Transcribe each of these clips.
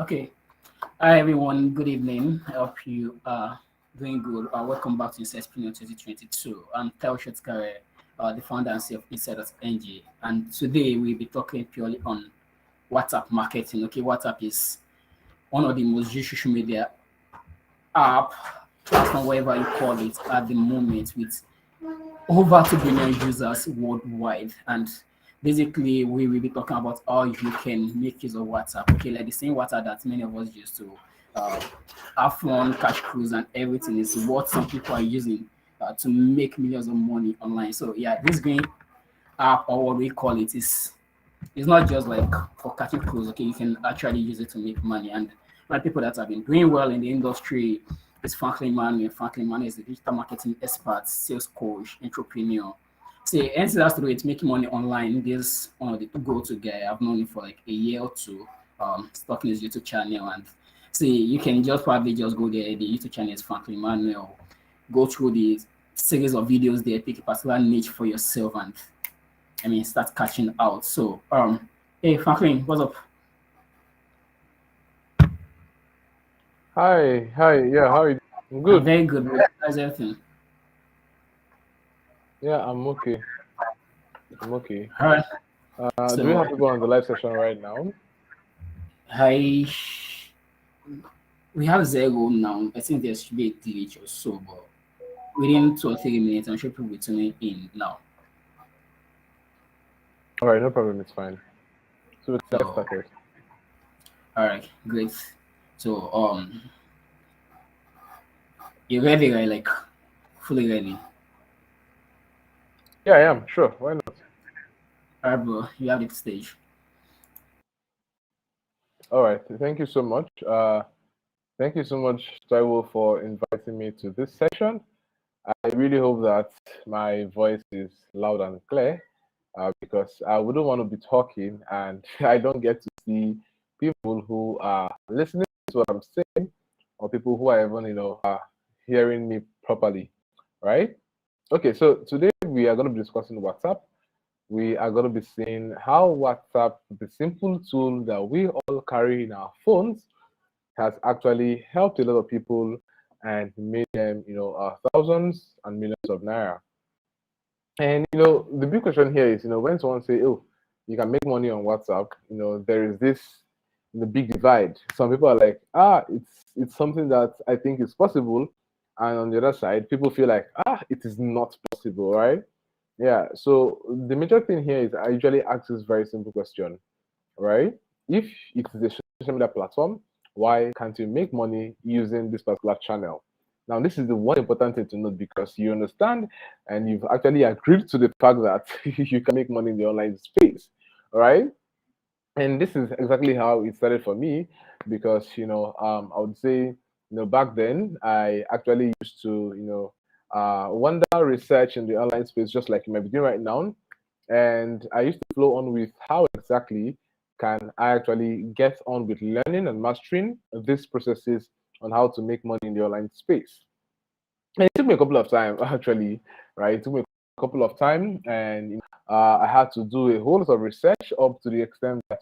Okay. Hi, everyone. Good evening. I hope you are doing good. Welcome back to Insightpreneur 2022. I'm Tel Shotkare, the founder and CEO of Insight.ng. And today we'll be talking purely on WhatsApp marketing. Okay, WhatsApp is one of the most used social media app, platform, whatever you call it, at the moment with over 2 billion users worldwide. And basically, we will be talking about how you can make use of WhatsApp. Okay, like the same WhatsApp that many of us use to uh, have fun, cash cruise, and everything is what some people are using to make millions of money online. So, yeah, this green app, or what we call it, is it's not just like for catching cruise. Okay, you can actually use it to make money. And my people that have been doing well in the industry is Franklin Manuel. Franklin Manuel is a digital marketing expert, sales coach, entrepreneur. See, anything that has to do with making money online, this one of the go-to guy. I've known him for like a year or two. Stalking his YouTube channel, and see, you can just probably just go there. The YouTube channel is Franklin Manuel. Go through the series of videos there, pick a particular niche for yourself, and start catching out. So, hey, Franklin, what's up? Hi. Yeah, how are you? I'm I'm good. very good. How's everything? Yeah, I'm okay. I'm okay. All right. Do we So, have people on the live session right now? I we have zero now. I think there should be a glitch or so, but within 2 or 3 minutes, I'm sure people will tune in now. All right, no problem. It's fine. So we can get So, started. all right, great. So, you ready, right? Like, fully ready. Yeah, I am. Sure. Why not? All right, bro, you have the stage. All right. Thank you so much. Thank you so much, Taiwo, for inviting me to this session. I really hope that my voice is loud and clear, because I wouldn't want to be talking and I don't get to see people who are listening to what I'm saying, or people who are even, are hearing me properly, right? Okay, so today we are going to be discussing WhatsApp. We are going to be seeing how WhatsApp, the simple tool that we all carry in our phones, has actually helped a lot of people and made them, thousands and millions of naira. And the big question here is, when someone say, "Oh, you can make money on WhatsApp," there is this big divide. Some people are like, it's something that I think is possible, and on the other side, people feel like, it is not possible, right? Yeah. So the major thing here is I usually ask this very simple question, right? If it is a social media platform, why can't you make money using this particular channel? Now, this is the one important thing to note because you understand and you've actually agreed to the fact that you can make money in the online space. All right. And this is exactly how it started for me because, I would say, back then I actually used to, wonder research in the online space, just like you might be doing right now. And I used to flow on with how exactly can I actually get on with learning and mastering these processes on how to make money in the online space. And it took me a couple of time actually, right? It took me a couple of time, and I had to do a whole lot of research up to the extent that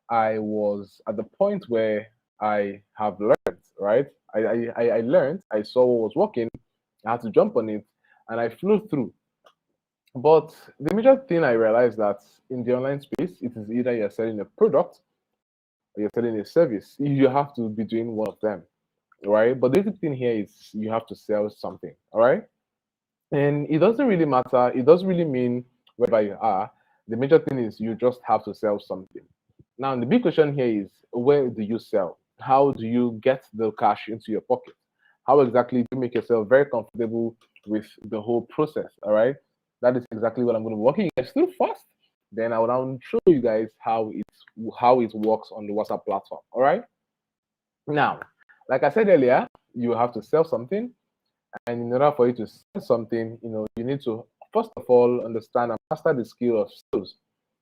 I was at the point where I have learned, right? I learned, I saw what was working, I had to jump on it, and I flew through. But the major thing I realized that in the online space, it is either you're selling a product or you're selling a service. You have to be doing one of them, right? But the basic thing here is you have to sell something, all right? And it doesn't really matter. It doesn't really mean wherever you are. The major thing is you just have to sell something. Now, the big question here is where do you sell? How do you get the cash into your pocket? How exactly do you make yourself very comfortable with the whole process? All right. That is exactly what I'm going to be working on. Still fast. Then I will now show you guys how it works on the WhatsApp platform. All right. Now, like I said earlier, you have to sell something. And in order for you to sell something, you need to first of all understand and master the skill of sales.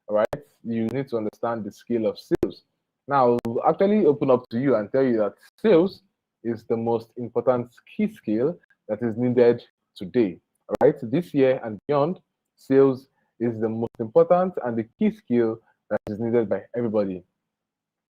All right, you need to understand the skill of sales. Now, I'll actually open up to you and tell you that sales is the most important key skill that is needed today. All right, this year and beyond, sales is the most important and the key skill that is needed by everybody.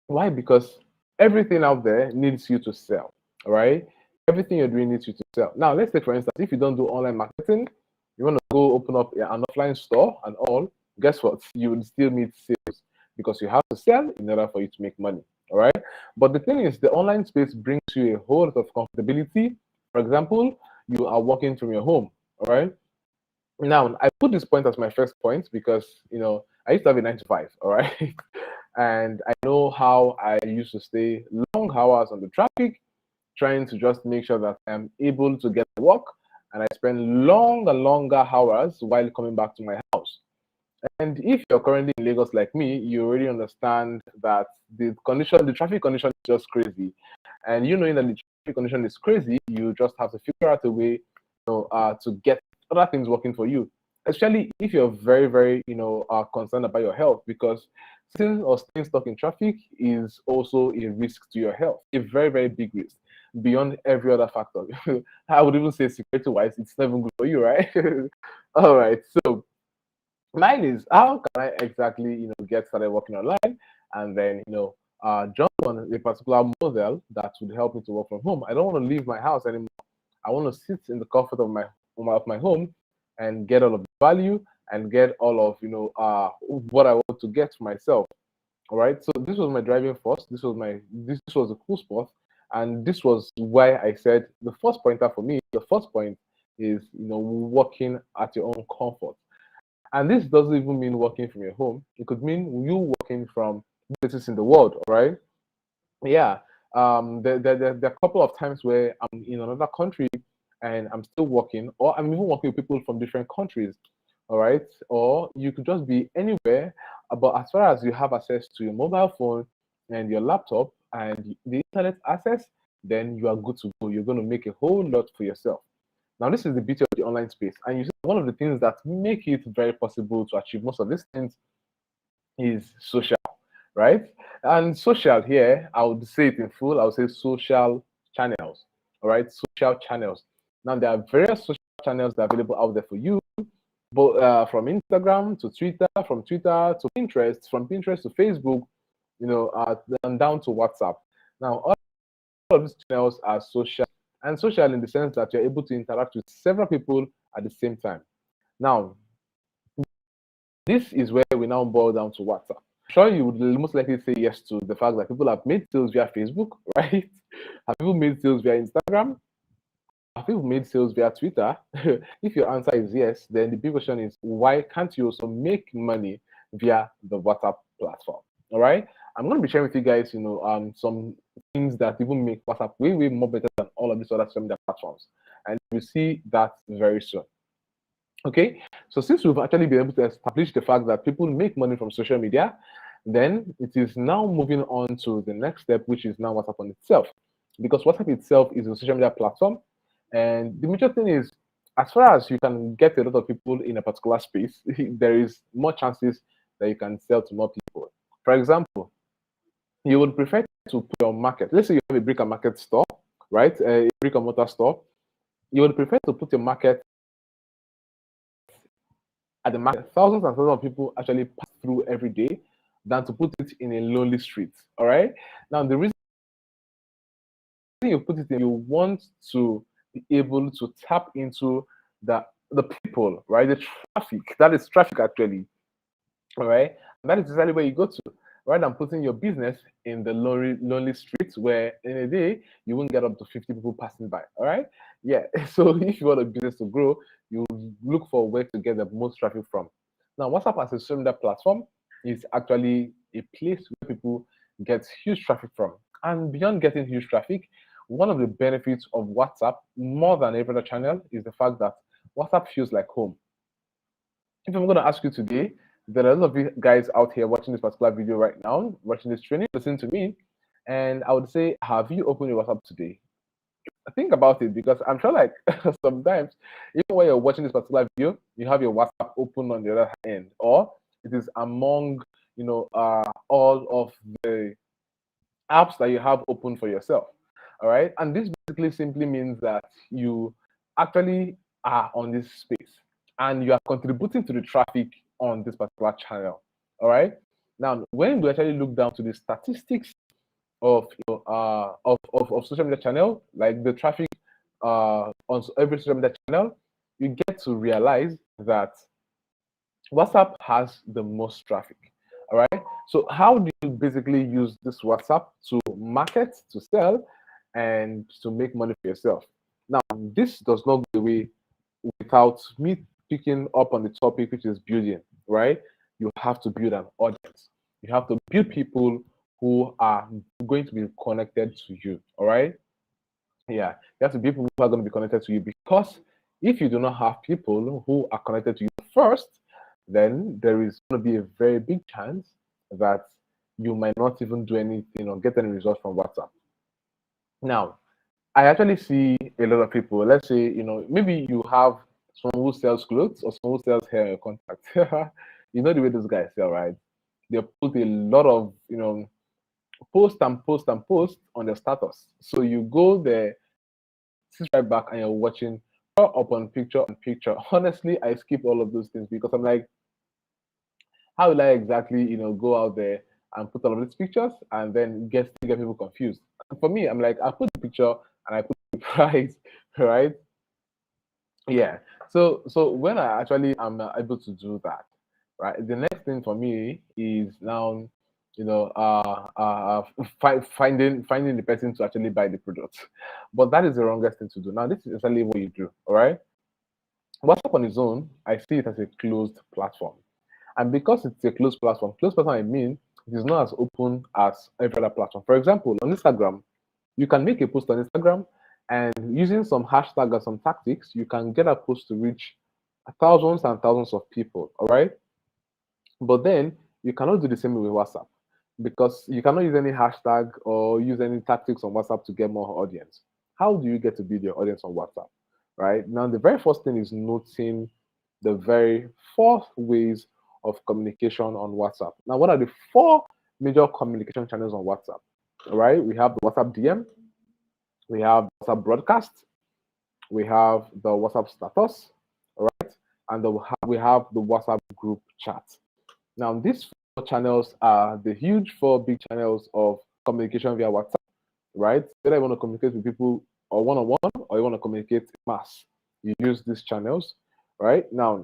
Why? Because everything out there needs you to sell, all right? Everything you're doing needs you to sell. Now, let's say, for instance, if you don't do online marketing, you want to go open up an offline store and all, guess what? You would still need sales because you have to sell in order for you to make money, all right? But the thing is, the online space brings you a whole lot of comfortability. For example, you are working from your home, all right? Now, I put this point as my first point because, I used to have a 9 to 5, all right? And I know how I used to stay long hours on the traffic, trying to just make sure that I'm able to get to work. And I spend longer hours while coming back to my house. And if you're currently in Lagos like me, you already understand that the traffic condition is just crazy. And you knowing that the traffic condition is crazy, you just have to figure out a way, to get other things working for you. Especially if you're very, very, concerned about your health, because sitting or staying stuck in traffic is also a risk to your health, a very, very big risk beyond every other factor. I would even say security-wise, it's not even good for you, right? All right, so mine is how can I exactly get started working online and then jump on a particular model that would help me to work from home. I don't want to leave my house anymore. I want to sit in the comfort of my home and get all of the value and get all of what I want to get for myself. All right. So this was my driving force. This was a cool spot, and this was why I said the first pointer for me. The first point is working at your own comfort. And this doesn't even mean working from your home. It could mean you working from places in the world, all right? Yeah. There are a couple of times where I'm in another country and I'm still working, or I'm even working with people from different countries, all right? Or you could just be anywhere, but as far as you have access to your mobile phone and your laptop and the internet access, then you are good to go. You're going to make a whole lot for yourself. Now, this is the beauty of the online space. And you see, one of the things that make it very possible to achieve most of these things is social, right? And social here, I would say it in full, I would say social channels, all right? Social channels. Now, there are various social channels that are available out there for you, but from Instagram to Twitter, from Twitter to Pinterest, from Pinterest to Facebook, and down to WhatsApp. Now, all of these channels are social and social in the sense that you're able to interact with several people at the same time. Now, this is where we now boil down to WhatsApp. I'm sure you would most likely say yes to the fact that people have made sales via Facebook, right? Have people made sales via Instagram? Have people made sales via Twitter? If your answer is yes, then the big question is why can't you also make money via the WhatsApp platform? All right. I'm going to be sharing with you guys, some things that even make WhatsApp way, way more better than all of these other social media platforms. And you'll see that very soon. Okay, so since we've actually been able to establish the fact that people make money from social media, then it is now moving on to the next step, which is now WhatsApp on itself. Because WhatsApp itself is a social media platform. And the major thing is, as far as you can get a lot of people in a particular space, there is more chances that you can sell to more people. For example, you would prefer to put your market, let's say you have a brick and market store, right? A brick and mortar store. You would prefer to put your market at the market, thousands and thousands of people actually pass through every day than to put it in a lonely street. All right. Now, the reason you put it in, you want to be able to tap into the people, right? The traffic. That is traffic actually. All right. And that is exactly where you go to. Rather than putting your business in the lonely streets where in a day you won't get up to 50 people passing by. All right. Yeah. So if you want a business to grow, you look for where to get the most traffic from. Now, WhatsApp as a social media platform is actually a place where people get huge traffic from. And beyond getting huge traffic, one of the benefits of WhatsApp more than every other channel is the fact that WhatsApp feels like home. If I'm going to ask you today, there are a lot of you guys out here watching this particular video right now, watching this training, listen to me, and I would say, have you opened your WhatsApp today? Think about it, because I'm sure like sometimes, even when you're watching this particular video, you have your WhatsApp open on the other end, or it is among all of the apps that you have open for yourself. All right, and this basically simply means that you actually are on this space and you are contributing to the traffic on this particular channel. All right, now when we actually look down to the statistics of of social media channel, like the traffic on every social media channel, you get to realize that WhatsApp has the most traffic. All right. So how do you basically use this WhatsApp to market, to sell, and to make money for yourself? Now, this does not go away without me picking up on the topic, which is building, right? You have to build an audience. You have to build people who are going to be connected to you. All right. Yeah, you have to be people who are going to be connected to you, because if you do not have people who are connected to you first, then there is going to be a very big chance that you might not even do anything or get any results from WhatsApp. Now, I actually see a lot of people. Let's say, maybe you have someone who sells clothes or someone who sells hair contact. You know the way those guys sell, right? They put a lot of, post and post and post on their status. So you go there, sit right back, and you're watching upon picture on picture. Honestly, I skip all of those things because I'm like, how will I exactly, go out there and put all of these pictures and then get people confused? And for me, I'm like, I put the picture and I put the price, right? Yeah. So when I actually am able to do that, right? The next thing for me is now, finding the person to actually buy the product. But that is the wrongest thing to do. Now, this is exactly what you do. All right. WhatsApp on its own, I see it as a closed platform. And because it's a closed platform, I mean, it is not as open as every other platform. For example, on Instagram, you can make a post on Instagram, and using some hashtag and some tactics, you can get a post to reach thousands and thousands of people. All right. But then you cannot do the same with WhatsApp, because you cannot use any hashtag or use any tactics on WhatsApp to get more audience. How do you get to build your audience on WhatsApp? Right now, the very first thing is noting the very four ways of communication on WhatsApp. Now, what are the four major communication channels on WhatsApp? All right, we have the WhatsApp DM, we have WhatsApp broadcast, we have the WhatsApp status, all right, and we have the WhatsApp group chat. Now, these four channels are the huge four big channels of communication via WhatsApp, right? Whether you want to communicate with people or one on one, or you want to communicate mass, you use these channels, right? Now,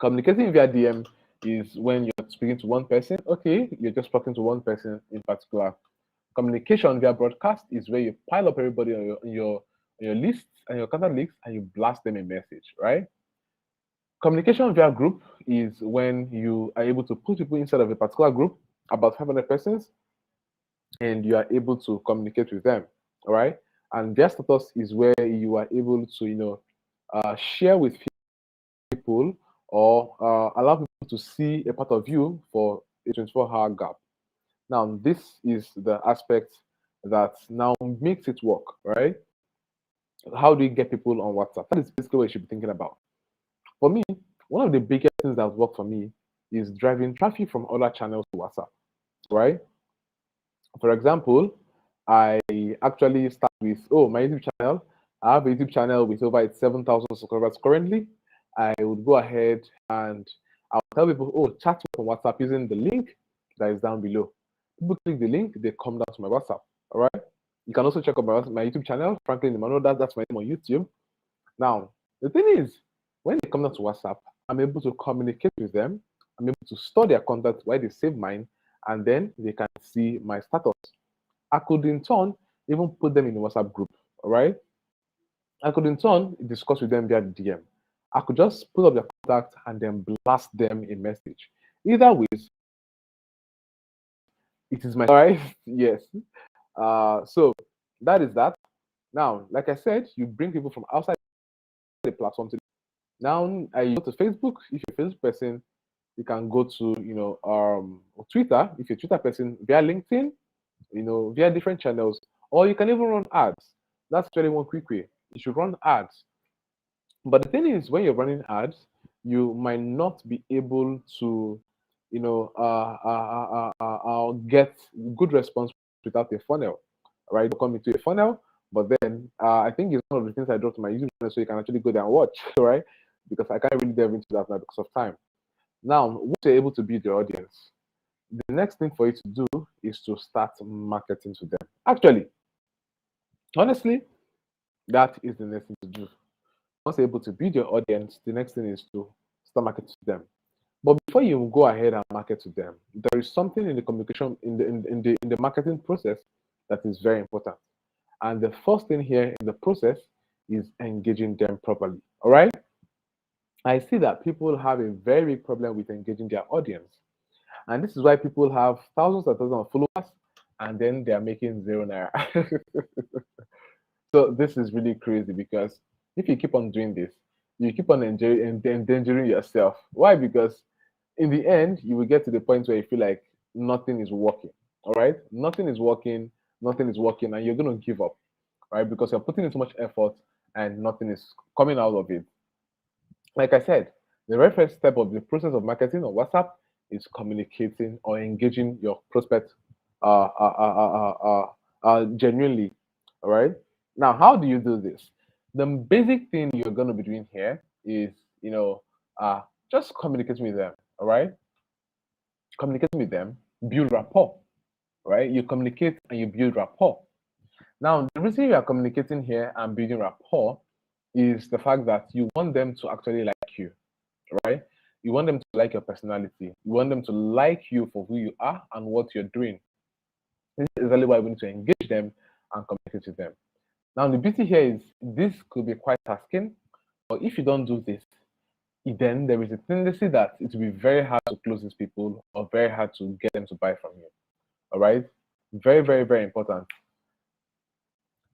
communicating via DM is when you're speaking to one person. Okay, you're just talking to one person in particular. Communication via broadcast is where you pile up everybody on your list and your contact list, and you blast them a message, right? Communication via group is when you are able to put people inside of a particular group, about 500 persons, and you are able to communicate with them. All right. And via status is where you are able to, share with people, or allow people to see a part of you for a 24-hour gap. Now, this is the aspect that now makes it work, right? How do you get people on WhatsApp? That is basically what you should be thinking about. For me, one of the biggest things that work for me is driving traffic from other channels to WhatsApp, right? For example, I actually start with, my YouTube channel. I have a YouTube channel with over 7,000 subscribers currently. I would go ahead and I'll tell people, chat on WhatsApp using the link that is down below. People click the link, they come down to my WhatsApp. All right. You can also check out my YouTube channel, Franklin Emmanuel. That's my name on YouTube. Now, the thing is, when they come down to WhatsApp, I'm able to communicate with them. I'm able to store their contact while they save mine, and then they can see my status. I could in turn even put them in a WhatsApp group. All right. I could in turn discuss with them via DM. I could just put up their contact and then blast them a message. Either ways, it is my right. Yes. So that is that. Now, like I said, you bring people from outside the platform to now. I go to Facebook. If you're a Facebook person, you can go to Twitter. If you're a Twitter person, via LinkedIn, via different channels, or you can even run ads. That's really one quick way. You should run ads. But the thing is, when you're running ads, you might not be able to, get good response without a funnel, right? You come into a funnel, but then I think it's one of the things I dropped to my YouTube channel, so you can actually go there and watch, right? Because I can't really delve into that now because of time. Now, once you're able to build your audience, the next thing for you to do is to start marketing to them. Actually, honestly, that is the next thing to do. Once you're able to build your audience, the next thing is to start marketing to them. But before you go ahead and market to them, there is something in the communication in the marketing process that is very important. And the first thing here in the process is engaging them properly. All right. I see that people have a very big problem with engaging their audience. And this is why people have thousands and thousands of followers and then they are making zero naira. So this is really crazy because if you keep on doing this, you keep on endangering yourself. Why? Because in the end, you will get to the point where you feel like nothing is working. All right, nothing is working, and you're going to give up, right? Because you're putting in so much effort and nothing is coming out of it. Like I said, the very first step of the process of marketing on WhatsApp is communicating or engaging your prospect genuinely. All right. Now, how do you do this? The basic thing you're going to be doing here is, uh, just communicating with them. All right. Communicating with them, build rapport. Right. You communicate and you build rapport. Now, the reason you are communicating here and building rapport is the fact that you want them to actually like you, right? You want them to like your personality. You want them to like you for who you are and what you're doing. This is exactly why we need to engage them and communicate with them. Now, the beauty here is this could be quite tasking, but if you don't do this, then there is a tendency that it will be very hard to close these people or very hard to get them to buy from you. All right? Very, very, very important.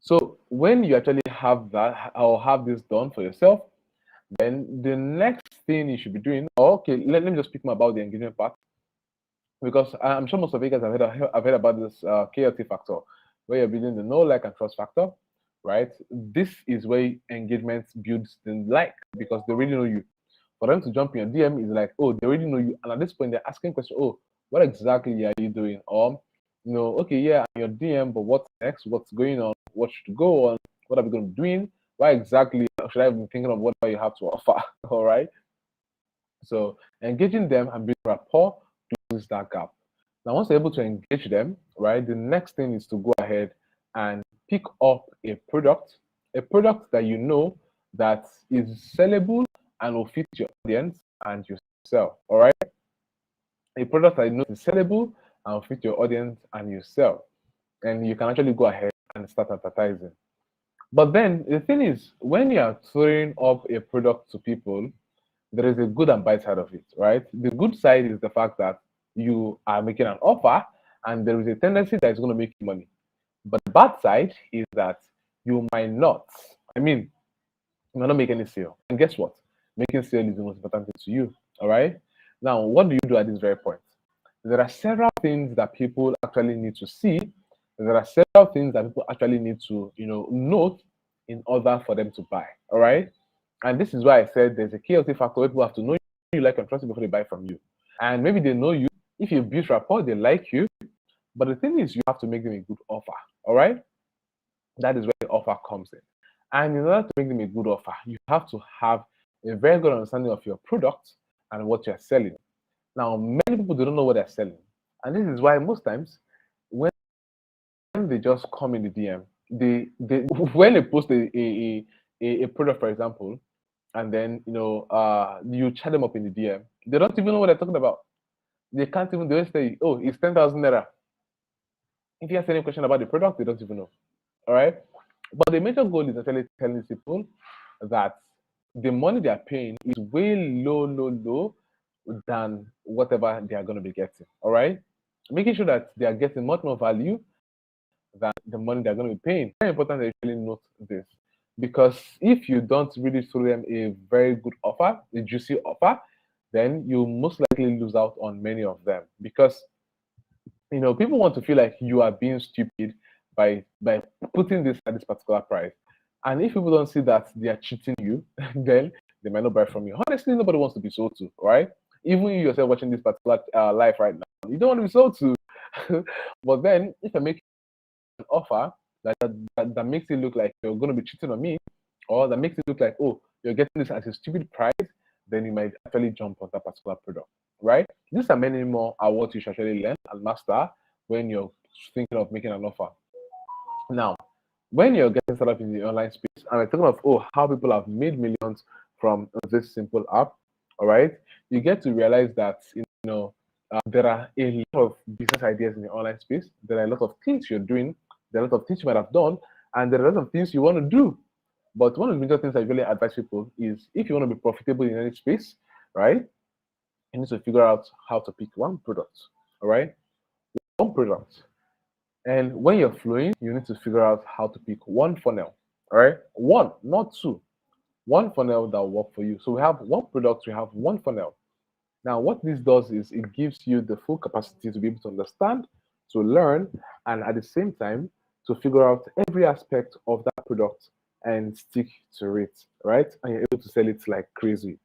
So when you actually have that or have this done for yourself, then the next thing you should be doing, okay, let me just speak more about the engagement part because I'm sure most of you guys have heard about this KLT factor, where you're building the know, like, and trust factor, right? This is where engagement builds the like because they really know you. For them to jump in your DM is like, oh, they already know you, and at this point they're asking questions. Oh, what exactly are you doing? Or, okay, yeah, I'm your DM, but what's next? What's going on? What should go on? What are we going to be doing? Why exactly should I be thinking of what you have to offer? All right. So engaging them and building rapport closes that gap. Now, once you're able to engage them, right, the next thing is to go ahead and pick up a product that you know that is sellable and will fit your audience and you sell. All right. A product that you know is sellable and will fit your audience and you sell. And you can actually go ahead and start advertising. But then the thing is, when you are throwing up a product to people, there is a good and bad side of it, right? The good side is the fact that you are making an offer and there is a tendency that it's going to make you money. But the bad side is that you might not. I mean, you might not make any sale. And guess what? Making sale is the most important thing to you. All right. Now, what do you do at this very point? There are several things that people actually need to see. There are several things that people actually need to, note in order for them to buy. All right. And this is why I said there's a KLT factor where people have to know you, like, and trust you before they buy from you. And maybe they know you. If you build rapport, they like you. But the thing is, you have to make them a good offer. All right. That is where the offer comes in. And in order to make them a good offer, you have to have a very good understanding of your product and what you're selling. Now, many people don't know what they're selling. And this is why most times when they just come in the DM, they when they post a product, for example, and then you chat them up in the DM, they don't even know what they're talking about. They can't even, they just say, oh, it's 10,000 naira. If you ask any question about the product, they don't even know. All right. But the major goal is actually telling people that the money they are paying is way low than whatever they are going to be getting. All right. Making sure that they are getting much more value than the money they're going to be paying. Very important that you really note this. Because if you don't really throw them a very good offer, a juicy offer, then you most likely lose out on many of them. Because people want to feel like you are being stupid by putting this at this particular price. And if people don't see that they are cheating you, then they might not buy from you. Honestly, nobody wants to be sold to, right? Even you yourself watching this particular live right now, you don't want to be sold to. But then if I make an offer that makes it look like you're going to be cheating on me, or that makes it look like, oh, you're getting this at a stupid price, then you might actually jump on that particular product. right? These are many more awards you should actually learn and master when you're thinking of making an offer. Now, when you're getting started in the online space, and we're talking of how people have made millions from this simple app, all right, you get to realize that there are a lot of business ideas in the online space. There are a lot of things you're doing. There are a lot of things you might have done, and there are a lot of things you want to do. But one of the major things I really advise people is if you want to be profitable in any space, right, you need to figure out how to pick one product, all right, one product. And when you're flowing, you need to figure out how to pick one funnel, all right, one, not two, one funnel that will work for you. So we have one product, we have one funnel. Now, what this does is it gives you the full capacity to be able to understand, to learn, and at the same time, to figure out every aspect of that product and stick to it, right? And you're able to sell it like crazy.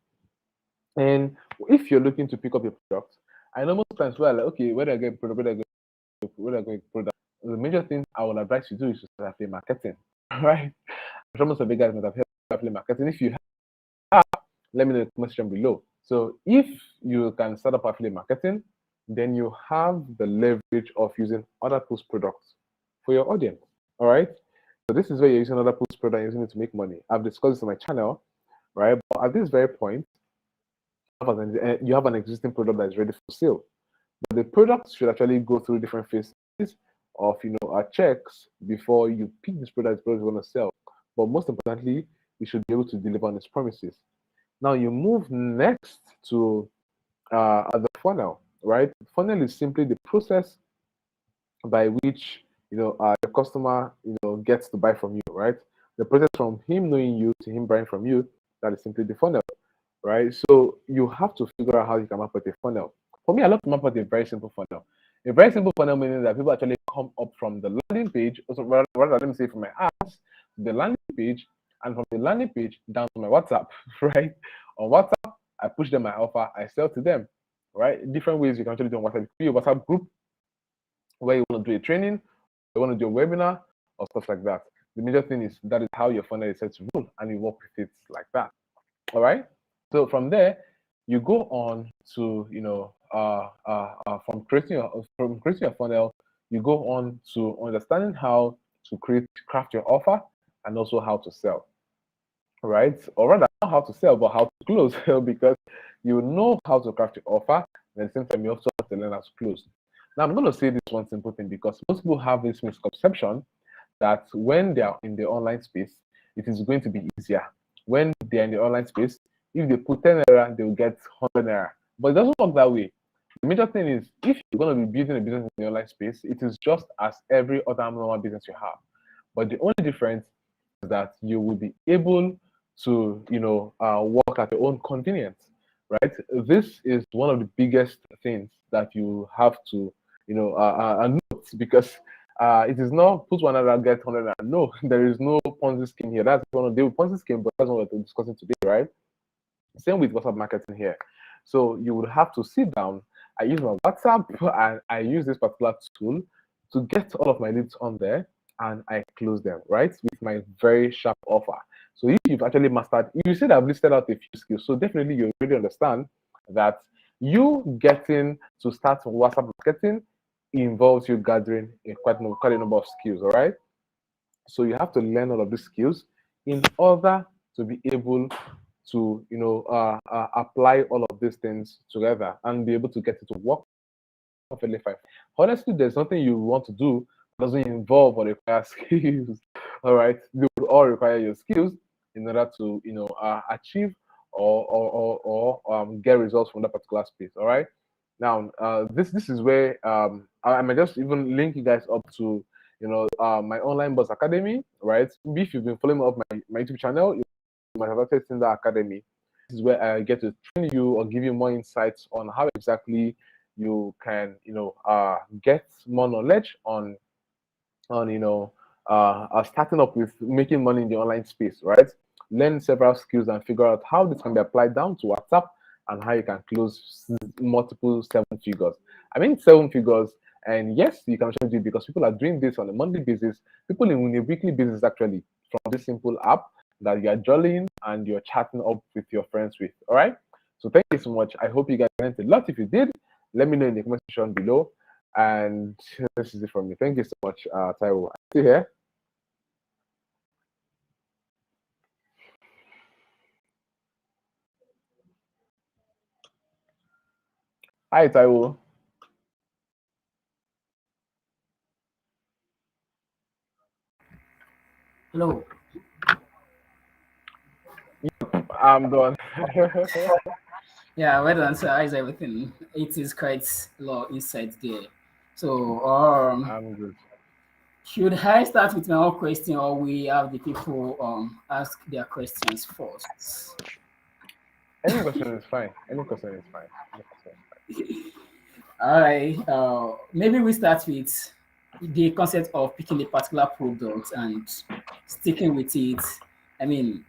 And if you're looking to pick up your product, I know most times we're like, okay, where do I get product? Where do I get product? The major thing I would advise you to do is to start affiliate marketing, right? I'm sure most of you guys might have heard of affiliate marketing. If you have, let me know in the comment section below. So if you can start up affiliate marketing, then you have the leverage of using other people's products for your audience. All right. So this is where you're using other people's product, using it to make money. I've discussed this on my channel, right? But at this very point, you have an existing product that is ready for sale. But the product should actually go through different phases of checks before you pick this product you want to sell. But most importantly, you should be able to deliver on its promises. Now you move next to the funnel, right? Funnel is simply the process by which the customer gets to buy from you, right? The process from him knowing you to him buying from you, that is simply the funnel, right? So you have to figure out how you can map out a funnel. For me, I love to map out a very simple funnel. A very simple funnel meaning that people actually come up from the landing page, also rather let me say from my apps to the landing page, and from the landing page down to my WhatsApp, right? On WhatsApp, I push them my offer, I sell to them, right? Different ways you can actually do on WhatsApp. Create a WhatsApp group where you want to do a training, you want to do a webinar, or stuff like that. The major thing is that is how your funnel is set to run, and you work with it like that. All right. So from there, you go on to from creating your funnel, you go on to understanding how to craft your offer and also how to sell. Right? Or rather, not how to sell, but how to close, because you know how to craft your offer, and at the same time, you also have to learn how to close. Now, I'm going to say this one simple thing because most people have this misconception that when they are in the online space, it is going to be easier. When they are in the online space, if they put 10 naira, they will get 100 naira. But it doesn't work that way. The major thing is if you're going to be building a business in the online space, it is just as every other normal business you have. But the only difference is that you will be able to, work at your own convenience, right? This is one of the biggest things that you have to, note, because it is not put 100 get 100. No, there is no Ponzi scheme here. That's one of the Ponzi scheme, but that's what we're discussing today, right? Same with WhatsApp marketing here. So you would have to sit down. I use my WhatsApp and I use this particular tool to get all of my leads on there, and I close them, right? With my very sharp offer. So if you've actually mastered, you said I've listed out a few skills. So definitely you already understand that you getting to start WhatsApp marketing involves you gathering quite a number of skills, all right? So you have to learn all of these skills in order to be able to apply all of these things together and be able to get it to work perfectly fine. Honestly, there's nothing you want to do that doesn't involve or require skills. All right, they will all require your skills in order to achieve or get results from that particular space. All right. Now, this is where I might just even link you guys up to my online boss academy, right? If you've been following up my YouTube channel, you might have actually seen that academy. This is where I get to train you or give you more insights on how exactly you can get more knowledge on starting up with making money in the online space, right? Learn several skills and figure out how this can be applied down to WhatsApp and how you can close multiple 7 figures. I mean 7 figures, and yes, you can actually do it because people are doing this on a monthly basis. People in a weekly basis actually from this simple app that you're jollying and you're chatting up with your friends with. All right. So thank you so much. I hope you guys learned a lot. If you did, let me know in the comment section below. And this is it from me. Thank you so much, Taiwo. See you here. Hi, Taiwo. Hello. I'm done. Yeah, well done. So how's everything? It is quite a lot of insight there. So I'm good. should I start with my own question, or we have the people ask their questions first? Any question is fine. Any question is fine. Any question is fine. All right. Maybe we start with the concept of picking a particular product and sticking with it. I mean,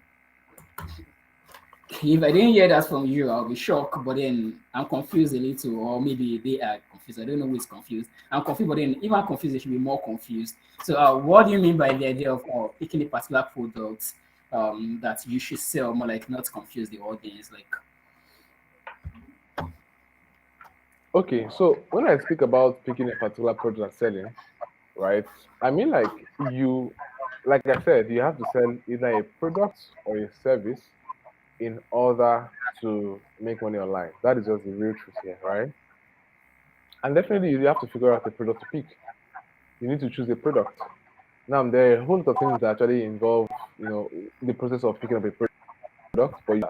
if I didn't hear that from you, I'll be shocked. But then I'm confused a little, or maybe they are confused. I don't know who is confused. I'm confused, but then if I'm confused, they should be more confused. So, what do you mean by the idea of picking a particular product that you should sell, more like not confuse the audience? Like, Okay, so when I speak about picking a particular product and selling, right? I mean, like I said, you have to sell either a product or a service in order to make money online. That is just the real truth here, right? And definitely, you have to figure out a product to pick. You need to choose a product. Now, there are a whole lot of things that actually involve, the process of picking up a product for you,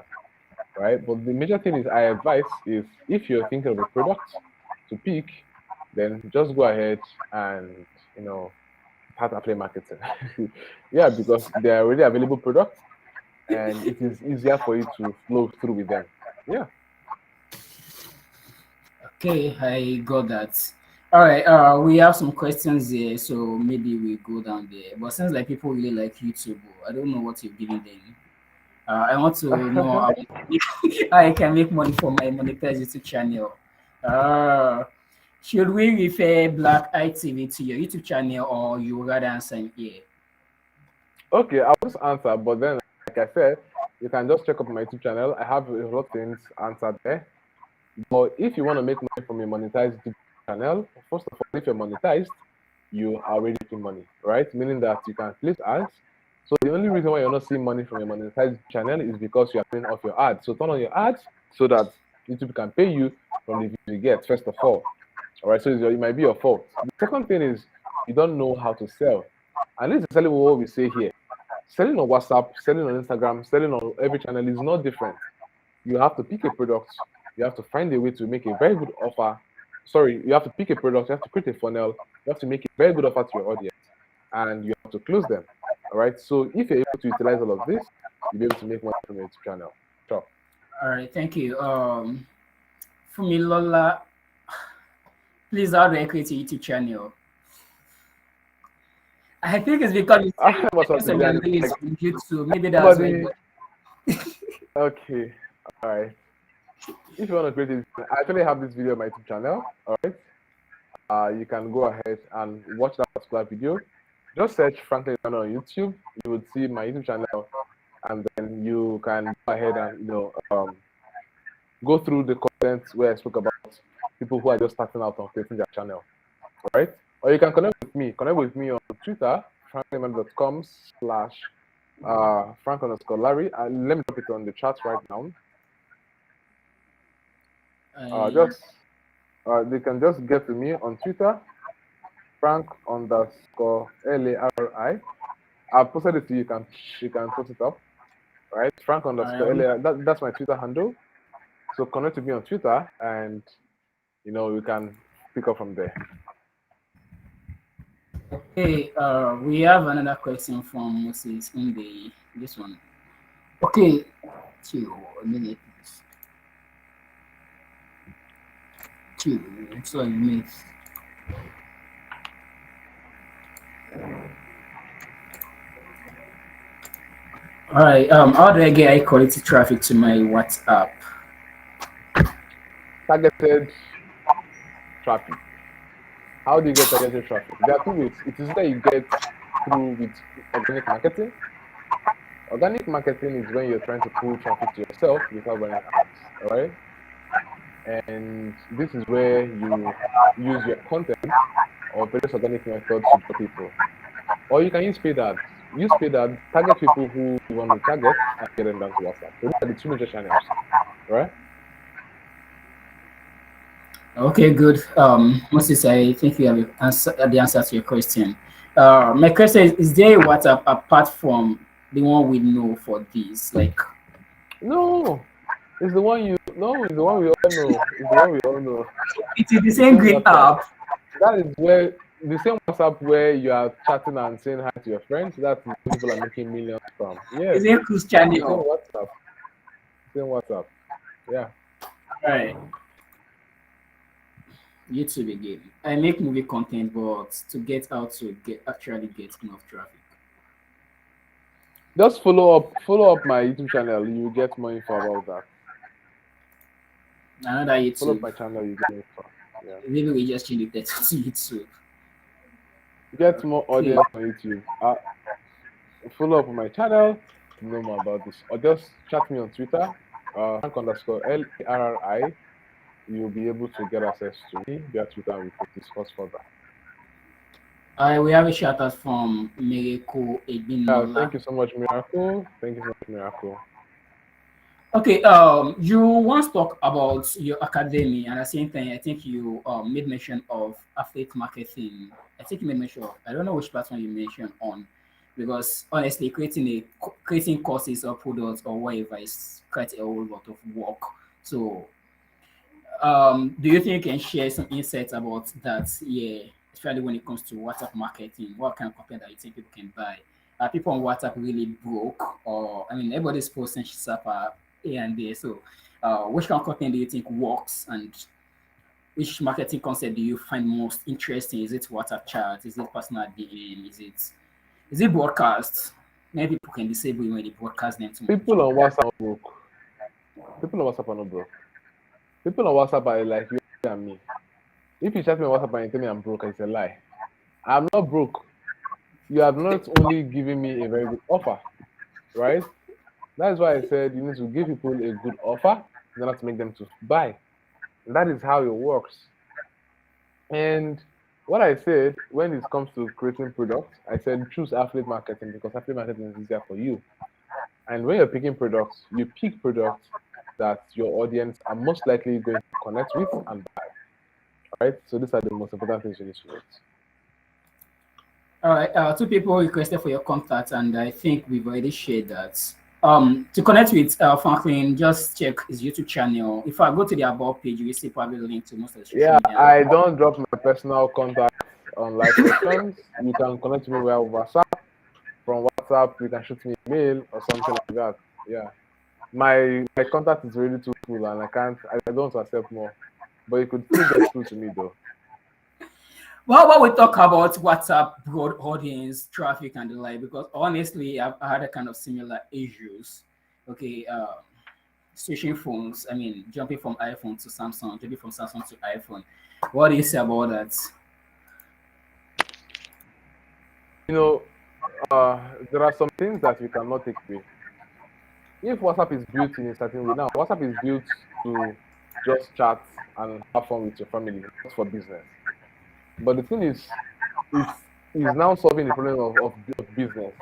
right? But the major thing is, I advise is if you're thinking of a product to pick, then just go ahead and start apply marketing. Yeah, because they are already available products and it is easier for you to flow through with them. Yeah. okay, I got that. All right, we have some questions here, so maybe we go down there. But since like people really like YouTube, I don't know what you're giving them. I want to know how I can make money from my monetized YouTube channel. Uh, should we refer Black Eye TV to your YouTube channel, or you rather answer in here? Okay, I'll just answer, but then, like I said, you can just check up my YouTube channel. I have a lot of things answered there. But if you want to make money from a monetized YouTube channel, first of all, if you're monetized, you are already making money, right? Meaning that you can place ads. So the only reason why you're not seeing money from your monetized channel is because you are turning off your ads. So turn on your ads so that YouTube can pay you from the views you get, first of all. All right, so it might be your fault. The second thing is you don't know how to sell. And this is exactly what we say here. Selling on WhatsApp, selling on Instagram, selling on every channel is not different. You have to pick a product, you have to find a way to make a very good offer. Sorry, you have to pick a product, you have to create a funnel, you have to make a very good offer to your audience, and you have to close them. All right. So if you're able to utilize all of this, you'll be able to make money from your YouTube channel. Sure. All right, thank you. Fumilola, please, how do I create a YouTube channel? I think it's because What's up, most of your Julian? videos Like on YouTube. Maybe that's why. somebody. Okay. All right. If you want to create this, I actually have this video on my YouTube channel. All right. You can go ahead and watch that particular video. Just search Franklin Emmanuel on YouTube. You would see my YouTube channel, and then you can go ahead and go through the content where I spoke about people who are just starting out on creating their channel. All right. Or you can connect with me. Connect with me on Twitter, franklinemanuel.com/Frank_Larry. And let me drop it on the chat right now. I, Just they can just get to me on Twitter, Frank_LARI. I've posted it to you. You can put it up, right? Frank underscore I, LARI. That's my Twitter handle. So connect with me on Twitter, and we can pick up from there. okay, we have another question from Moses in this one. Okay, 2 minutes. 2 minutes. All right. How do I get high quality traffic to my WhatsApp? Targeted traffic. How do you get targeted traffic? There are two ways. It is that you get through with organic marketing. Organic marketing is when you're trying to pull traffic to yourself without running ads. all right? And this is where you use your content or various organic methods to draw people. Or you can use paid ads. Use paid ads, target people who you want to target, and get them down to WhatsApp. So these are the two major channels, right? Okay, good. Moses, I think you have the answer to your question. My question is there a WhatsApp apart from the one we know for this? Like, No, it's the one you no, it's the one we all know. It's the one we all know. it is the The same same green WhatsApp. app. That is where the same WhatsApp where you are chatting and saying hi to your friends. That is where people are making millions from. The Yes, same cruise the same channel. WhatsApp. Same WhatsApp. Yeah. All right. YouTube again. I make movie content, but to get out to get actually get enough traffic. Just follow up my YouTube channel. You get more info about that. Another Follow up YouTube. my channel. You get info. Yeah. Maybe we just change it to YouTube. Get more Okay. audience on YouTube. Follow up on my channel to know more about this, or just chat me on Twitter. Frank_LARRI. You'll be able to get access to me via Twitter, and we could discuss further. We have a shout out from Mereko Yeah, Ebinola. thank you so much, Miracle. Thank you so much, Miracle. Okay, you once talked about your academy, and at the same time, I think you made mention of affiliate marketing. I think you made mention of, I don't know which platform you mentioned on, because honestly, creating courses or products or whatever is quite a whole lot of work. So, do you think you can share some insights about that? Yeah, especially when it comes to WhatsApp marketing, what kind of content that you think people can buy? Are people on WhatsApp really broke? Or I mean, everybody's posting stuff here and there. So, which kind of content do you think works, and which marketing concept do you find most interesting? Is it WhatsApp chat? Is it personal DM? Is it broadcast? Many people can disable it when they broadcast them too much. People on WhatsApp are broke. People on WhatsApp are not broke. People on WhatsApp are like you and me. If you chat me on WhatsApp and you tell me I'm broke, it's a lie. I'm not broke. You have not only given me a very good offer, right? That's why I said you need to give people a good offer in order to make them to buy. And that is how it works. And what I said when it comes to creating products, I said choose affiliate marketing because affiliate marketing is easier for you. And when you're picking products, you pick products that your audience are most likely going to connect with and buy. Right? So these are the most important things you need to note. All right, two people requested for your contact, and I think we've already shared that. To connect with Franklin, just check his YouTube channel. If I go to the about page, you will see probably the link to most of the social Yeah, media. I don't drop my personal contact on live sessions. You can connect me via WhatsApp. From WhatsApp, you can shoot me an email or something like that. Yeah. My contact is really too full and I don't accept more. But you could still get through to me though. Well, when we talk about WhatsApp broad audience traffic and the like, because honestly, I had a kind of similar issues. Okay, switching phones. I mean, jumping from iPhone to Samsung, jumping from Samsung to iPhone. What do you say about that? You know, there are some things that we cannot take away. If WhatsApp is built in a certain way, now WhatsApp is built to just chat and have fun with your family, not for business. But the thing is now solving the problem of business.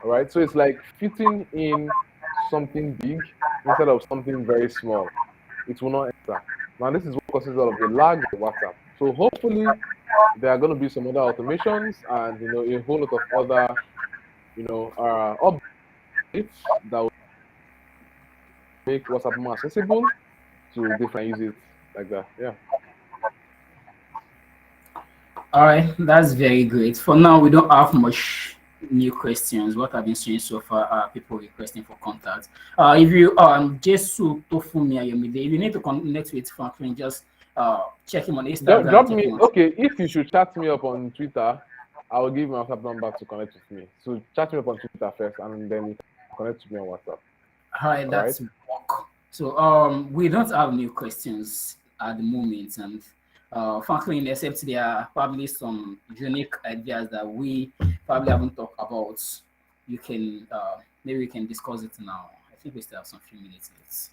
All right. So it's like fitting in something big instead of something very small. It will not enter. Now this is what causes all of the lag in WhatsApp. So hopefully there are going to be some other automations and a whole lot of other updates that will make WhatsApp more accessible to different users like that. Yeah. All right, that's very great. For now, we don't have much new questions. What I've been seeing so far are people requesting for contact. If you Jesu Tofumi Ayomide, if you need to connect with Franklin, just check him on Instagram, Drop check me. him on. Okay, if you should chat me up on Twitter, I will give my WhatsApp number to connect with me. So chat me up on Twitter first, and then you can connect with me on WhatsApp. All right, All right. that's work. So we don't have new questions at the moment, and Franklin, except there are probably some unique ideas that we probably haven't talked about. You can maybe we can discuss it now. I think we still have some few minutes left.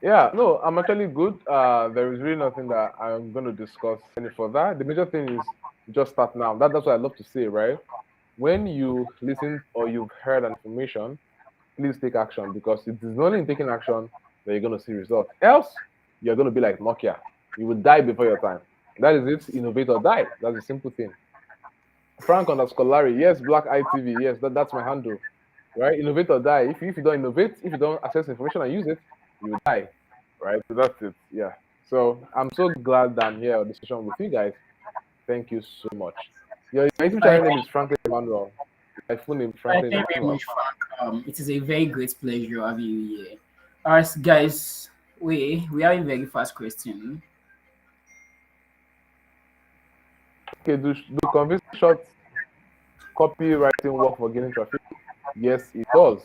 Yeah, no, I'm actually good. There is really nothing that I'm going to discuss any further. The major thing is just start now. That's what I love to say, right? When you listen or you've heard an information, please take action because it is only in taking action that you're going to see results. Else, you're going to be like Nokia. You will die before your time. That is it. Innovate or die. That's a simple thing. Frank underscore Larry. Yes, Black ITV. Yes, that's my handle. Right? Innovate or die. If you don't innovate, if you don't access information and use it, you die. Right? So that's it. Yeah. So I'm so glad that I'm here on the session with you guys. Thank you so much. Your YouTube I channel name is Franklin Emmanuel. My full name I Franklin thank you very Emmanuel. much, Frank. It is a very great pleasure having you here. All right, guys, we have a very fast question. Okay, do convince short copywriting work for gaining traffic? Yes, it does.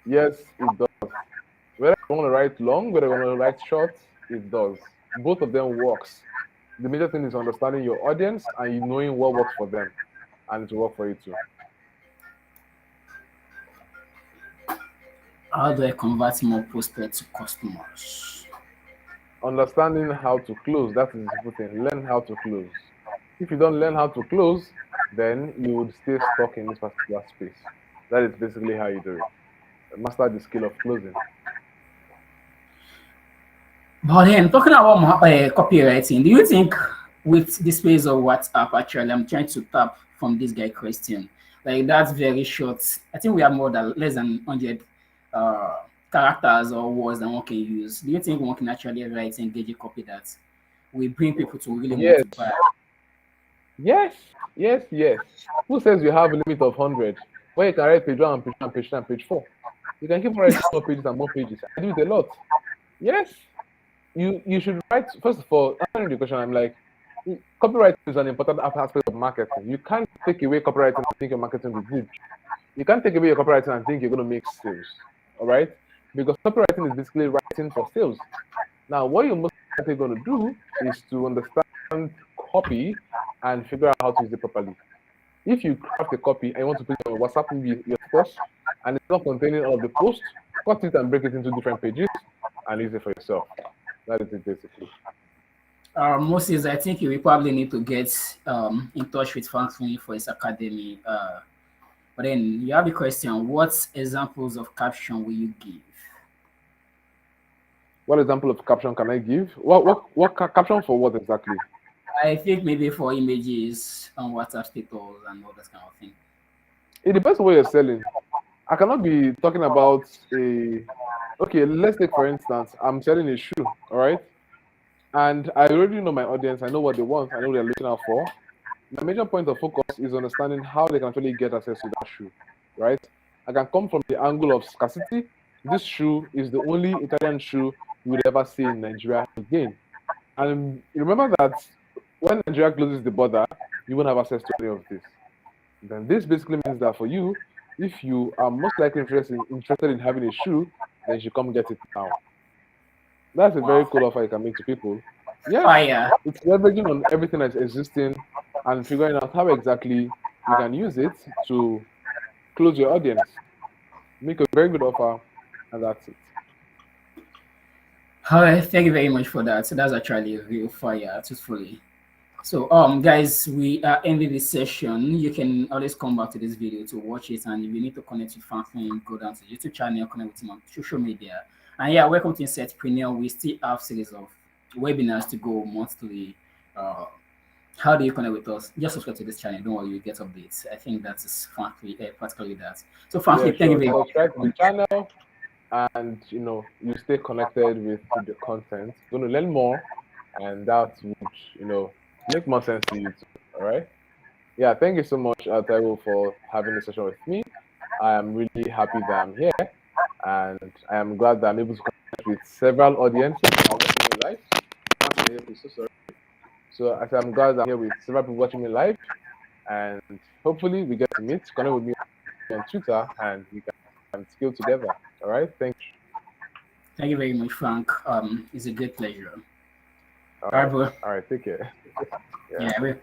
Yes, it does. Whether you want to write long, whether you want to write short, it does. Both of them works. The major thing is understanding your audience and you knowing what works for them, and it will work for you too. How do I convert more prospects to customers? Understanding how to close, that is the simple thing. Learn how to close. If you don't learn how to close, then you would stay stuck in this particular space. That is basically how you do it. Master the skill of closing. But then, talking about copywriting, do you think with the space of WhatsApp, actually, I'm trying to tap from this guy question, like that's very short. I think we have more than less than 100 uh, characters or words that one can use. Do you think one can actually write engaging copy that will bring people to really want Yes, to buy? yes, yes. Who says you have a limit of 100? Where you can write page one and page two and page three and page four. You can keep writing more pages and more pages. I do it a lot. Yes, you should write. First of all, answering the question, I'm like, copywriting is an important aspect of marketing. You can't take away copywriting and think your marketing will be good. You can't take away your copywriting and think you're going to make sales. All right, because copywriting is basically writing for sales. Now, what you're most likely going to do is to understand copy and figure out how to use it properly. If you craft a copy and you want to put it on WhatsApp, maybe your post, and it's not containing all of the posts, cut it and break it into different pages and use it for yourself. That is it basically. Moses, I think you will probably need to get in touch with Frank for his academy. But then you have the question: what examples of caption will you give? What example of caption can I give? What caption for what exactly? I think maybe for images on WhatsApp status and all that kind of thing. It depends on what you're selling. I cannot be talking about a. Okay, let's take for instance, I'm selling a shoe, all right, and I already know my audience. I know what they want. I know what they're looking out for. My major point of focus is understanding how they can actually get access to that shoe, right? I can come from the angle of scarcity. This shoe is the only Italian shoe you would ever see in Nigeria again. And remember that when Nigeria closes the border, you won't have access to any of this. Then this basically means that for you, if you are most likely interested in having a shoe, then you should come get it now. That's a very Wow. cool offer you can make to people. Yes, Fire. it's leveraging on everything that's existing and figuring out how exactly you can use it to close your audience. Make a very good offer, and that's it. All right, thank you very much for that. So that's actually a real fire, truthfully. So, guys, we are ending this session. You can always come back to this video to watch it, and if you need to connect with Franklin, go down to the YouTube channel, connect with him on social media. And yeah, welcome to Insightpreneur. We still have series of webinars to go monthly. Uh, how do you connect with us? Just subscribe to this channel. Don't worry, you get updates. I think that is frankly, practically that. So, Yeah, frankly, thank you sure. very much. Subscribe to the channel, and you stay connected with the content. You're going to learn more, and that would make more sense to you too. All right. Yeah, thank you so much, Taiwo, for having this session with me. I am really happy that I'm here, and I am glad that I'm able to connect with several audiences that are watching me live. I'm so sorry. So I said I'm glad that I'm here with several people watching me live, and hopefully we get to meet, connect with me on Twitter, and we can skill together. All right. Thank you. Thank you very much, Frank. It's a great pleasure. All All right, right. bro. All right. Take care. Yeah. Yeah, we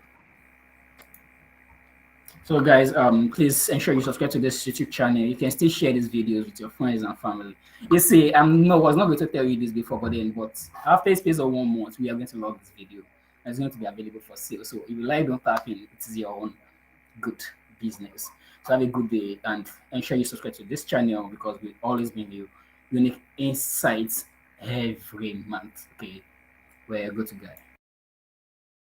So guys, please ensure you subscribe to this YouTube channel. You can still share these videos with your friends and family. You see, no, I was not going to tell you this before, but after a space of 1 month, we are going to log this video. It's going to be available for sale. So if you like, don't tap in. It is your own good business. So have a good day and ensure you subscribe to this channel because we always bring you unique insights every month. Okay, we're good to go.